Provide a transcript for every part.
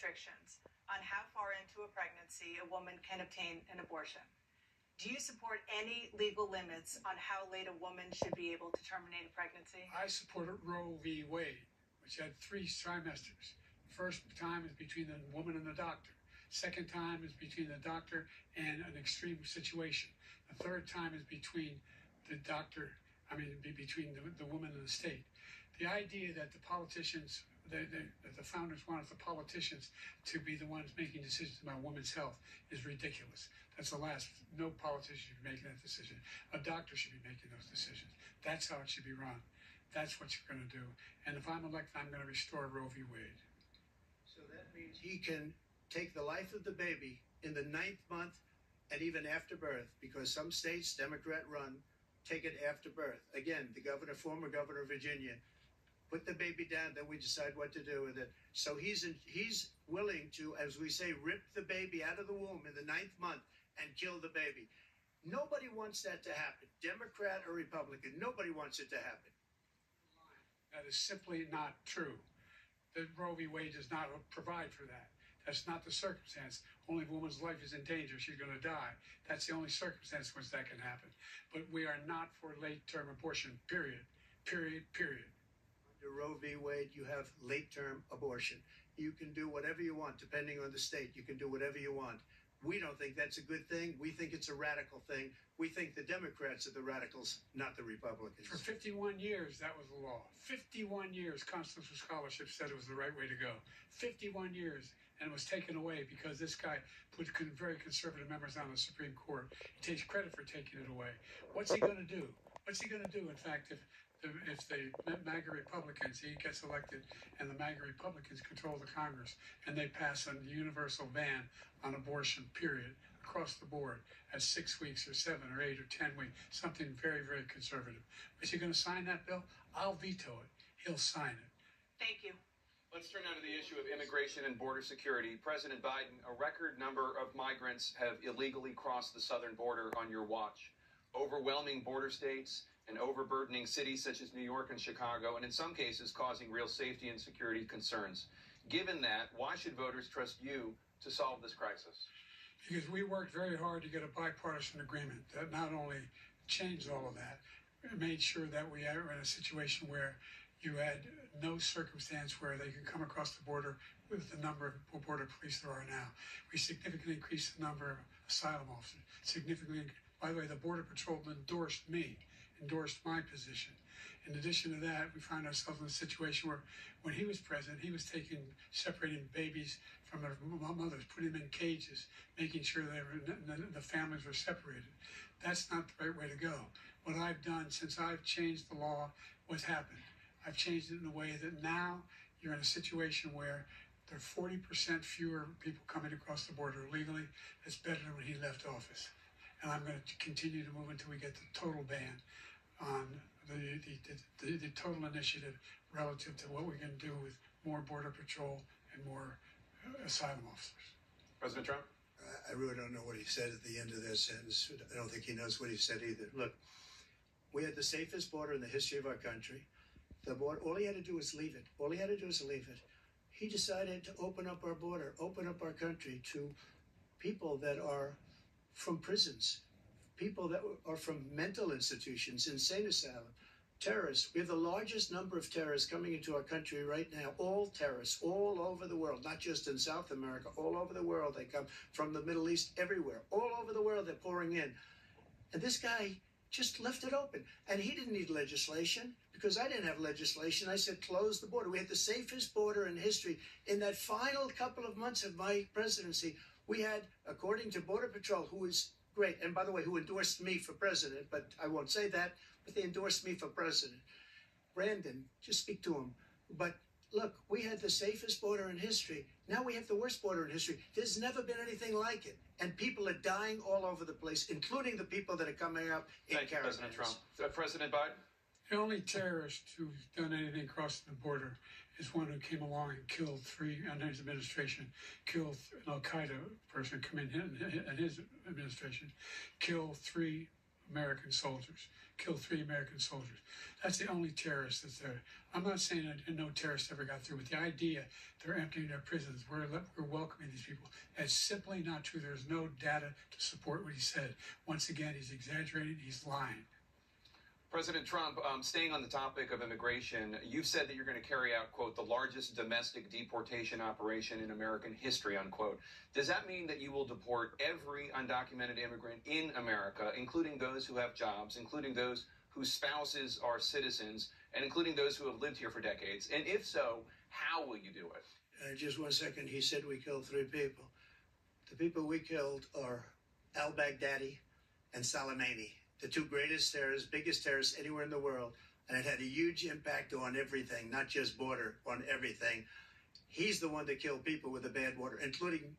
restrictions on how far into a pregnancy a woman can obtain an abortion. Do you support any legal limits on how late a woman should be able to terminate a pregnancy? I support Roe v. Wade, which had 3 trimesters. First time is between the woman and the doctor. Second time is between the doctor and an extreme situation. The third time is between the doctor, between the woman and the state. The idea that the politicians, the founders wanted the politicians to be the ones making decisions about women's health is ridiculous. That's the last. No politician should be making that decision. A doctor should be making those decisions. That's how it should be run. That's what you're going to do. And if I'm elected, I'm going to restore Roe v. Wade. So that means he can take the life of the baby in the 9th month and even after birth, because some states, Democrat run, take it after birth. Again, the former governor of Virginia, put the baby down, then we decide what to do with it. So he's willing to, as we say, rip the baby out of the womb in the 9th month and kill the baby. Nobody wants that to happen, Democrat or Republican. Nobody wants it to happen. That is simply not true. The Roe v. Wade does not provide for that. That's not the circumstance. Only if a woman's life is in danger, she's going to die. That's the only circumstance in which that can happen. But we are not for late-term abortion, period. Period, period. Under Roe v. Wade, you have late-term abortion. You can do whatever you want, depending on the state. You can do whatever you want. We don't think that's a good thing. We think it's a radical thing. We think the Democrats are the radicals, not the Republicans. For 51 years, that was the law. 51 years, constitutional scholarship said it was the right way to go. 51 years, and it was taken away because this guy put very conservative members on the Supreme Court. He takes credit for taking it away. What's he going to do? What's he going to do, in fact, if the MAGA Republicans, he gets elected, and the MAGA Republicans control the Congress, and they pass a universal ban on abortion, period, across the board, at 6 weeks or 7 or 8 or 10 weeks, something very, very conservative. Is he going to sign that bill? I'll veto it. He'll sign it. Thank you. Let's turn now to the issue of immigration and border security. President Biden, a record number of migrants have illegally crossed the southern border on your watch. Overwhelming border states and overburdening cities such as New York and Chicago, and in some cases causing real safety and security concerns. Given that, why should voters trust you to solve this crisis? Because we worked very hard to get a bipartisan agreement that not only changed all of that, it made sure that we are in a situation where you had no circumstance where they could come across the border with the number of border police there are now. We significantly increased the number of asylum officers. By the way, the Border Patrol endorsed my position. In addition to that, we found ourselves in a situation where when he was president, he was separating babies from their mothers, putting them in cages, making sure the families were separated. That's not the right way to go. What I've done since I've changed the law, what's happened? I've changed it in a way that now you're in a situation where there are 40% fewer people coming across the border illegally. That's better than when he left office. And I'm going to continue to move until we get the total ban on the total initiative relative to what we can do with more Border Patrol and more asylum officers. President Trump? I really don't know what he said at the end of that sentence. I don't think he knows what he said either. Look, we had the safest border in the history of our country. The border, all he had to do was leave it. All he had to do was leave it. He decided to open up our border, open up our country to people that are from prisons, people that are from mental institutions, insane asylum, terrorists. We have the largest number of terrorists coming into our country right now, all terrorists, all over the world, not just in South America, all over the world. They come from the Middle East, everywhere, all over the world, they're pouring in. And this guy just left it open. And he didn't need legislation because I didn't have legislation. I said, close the border. We had the safest border in history. In that final couple of months of my presidency, we had, according to Border Patrol, who is great, and by the way, who endorsed me for president, but I won't say that, but they endorsed me for president. Brandon, just speak to him. But look, we had the safest border in history. Now we have the worst border in history. There's never been anything like it. And people are dying all over the place, including the people that are coming up in Thank you, President Trump. President Biden? The only terrorist who's done anything crossing the border is one who came along and killed 3, under his administration, killed an Al-Qaeda person come in his administration, killed 3 American soldiers, killed 3 American soldiers. That's the only terrorist that's there. I'm not saying that no terrorist ever got through, but the idea they're emptying their prisons, we're welcoming these people, that's simply not true. There's no data to support what he said. Once again, he's exaggerating, he's lying. President Trump, staying on the topic of immigration, you've said that you're going to carry out, quote, the largest domestic deportation operation in American history, unquote. Does that mean that you will deport every undocumented immigrant in America, including those who have jobs, including those whose spouses are citizens, and including those who have lived here for decades? And if so, how will you do it? Just 1 second. He said we killed 3 people. The people we killed are al-Baghdadi and Soleimani, the 2 greatest terrorists, biggest terrorists anywhere in the world. And it had a huge impact on everything, not just border, on everything. He's the one that killed people with the bad water, including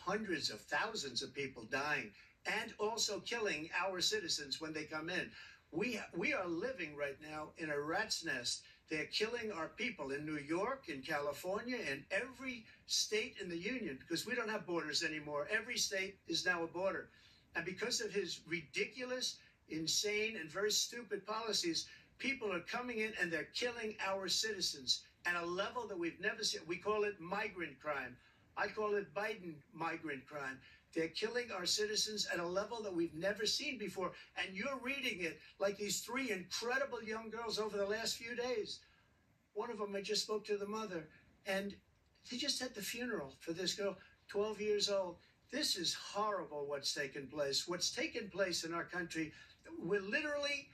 hundreds of thousands of people dying and also killing our citizens when they come in. We are living right now in a rat's nest. They're killing our people in New York, in California, in every state in the union, because we don't have borders anymore. Every state is now a border. And because of his ridiculous, insane, and very stupid policies, people are coming in and they're killing our citizens at a level that we've never seen. We call it migrant crime. I call it Biden migrant crime. They're killing our citizens at a level that we've never seen before. And you're reading it like these 3 incredible young girls over the last few days. One of them, I just spoke to the mother, and they just had the funeral for this girl, 12 years old. This is horrible what's taken place. What's taken place in our country, we're literally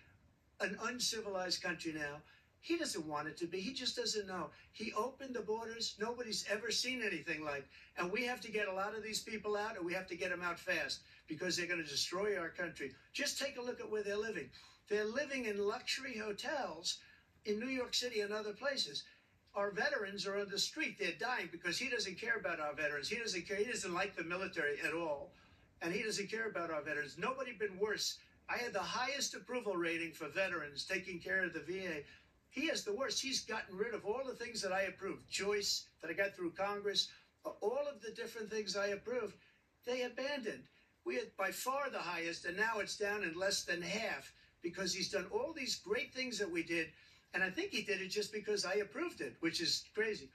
an uncivilized country now. He doesn't want it to be. He just doesn't know. He opened the borders. Nobody's ever seen anything like. And we have to get a lot of these people out, and we have to get them out fast because they're going to destroy our country. Just take a look at where they're living. They're living in luxury hotels in New York City and other places. Our veterans are on the street. They're dying because he doesn't care about our veterans. He doesn't care. He doesn't like the military at all. And he doesn't care about our veterans. Nobody been worse. I had the highest approval rating for veterans taking care of the VA. He has the worst. He's gotten rid of all the things that I approved. Choice that I got through Congress, all of the different things I approved, they abandoned. We had by far the highest, and now it's down in less than half because he's done all these great things that we did. And I think he did it just because I approved it, which is crazy.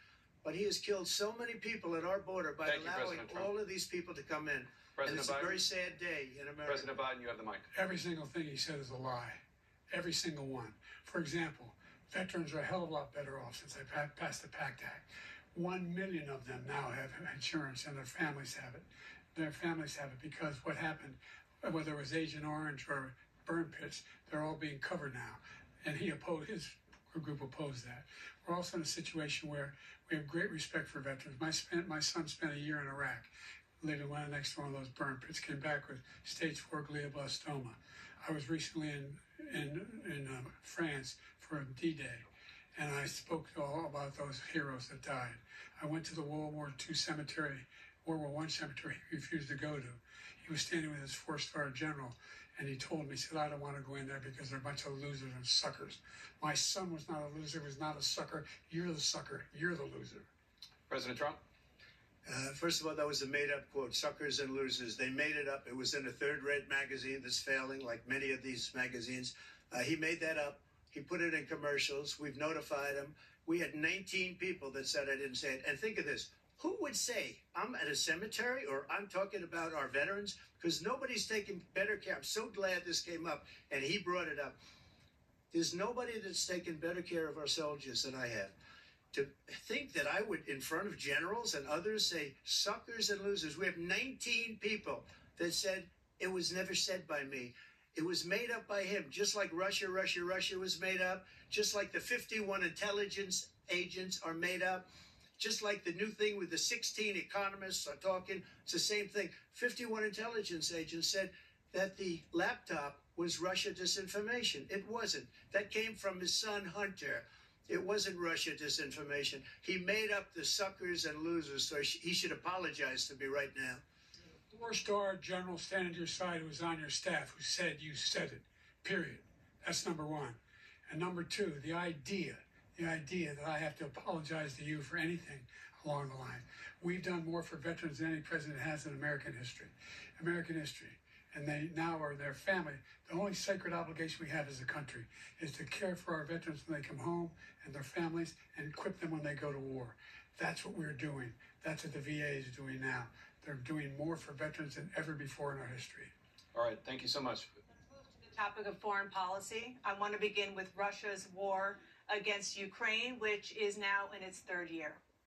But he has killed so many people at our border by allowing all of these people to come in. And it's a very sad day in America. President Biden, you have the mic. Every single thing he said is a lie. Every single one. For example, veterans are a hell of a lot better off since I passed the PACT Act. 1 million of them now have insurance, and their families have it. Their families have it because what happened, whether it was Agent Orange or burn pits, they're all being covered now. And he opposed, his group opposed that. We're also in a situation where we have great respect for veterans. My son spent a year in Iraq, living right next to one of those burn pits, came back with stage 4 glioblastoma. I was recently in France for D-Day, and I spoke all about those heroes that died. I went to the World War II cemetery, World War I cemetery he refused to go to. He was standing with his 4-star general, and he told me, he said, I don't want to go in there because they're a bunch of losers and suckers. My son was not a loser, was not a sucker. You're the sucker. You're the loser. President Trump? First of all, that was a made-up quote, suckers and losers. They made it up. It was in a third-rate magazine that's failing, like many of these magazines. He made that up. He put it in commercials. We've notified him. We had 19 people that said I didn't say it. And think of this. Who would say I'm at a cemetery or I'm talking about our veterans? Because nobody's taking better care. I'm so glad this came up, and he brought it up. There's nobody that's taken better care of our soldiers than I have. To think that I would, in front of generals and others, say suckers and losers. We have 19 people that said it was never said by me. It was made up by him, just like Russia was made up, just like the 51 intelligence agents are made up, just like the new thing with the 16 economists are talking. It's the same thing. 51 intelligence agents said that the laptop was Russia disinformation. It wasn't. That came from his son, Hunter. It wasn't Russia disinformation. He made up the suckers and losers, so he should apologize to me right now. 4-star general standing to your side who was on your staff who said you said it, period. That's number one. And number two, the idea that I have to apologize to you for anything along the line. We've done more for veterans than any president has in American history. and they now are their family. The only sacred obligation we have as a country is to care for our veterans when they come home and their families and equip them when they go to war. That's what we're doing. That's what the VA is doing now. They're doing more for veterans than ever before in our history. All right, thank you so much. Let's move to the topic of foreign policy. I want to begin with Russia's war against Ukraine, which is now in its third year.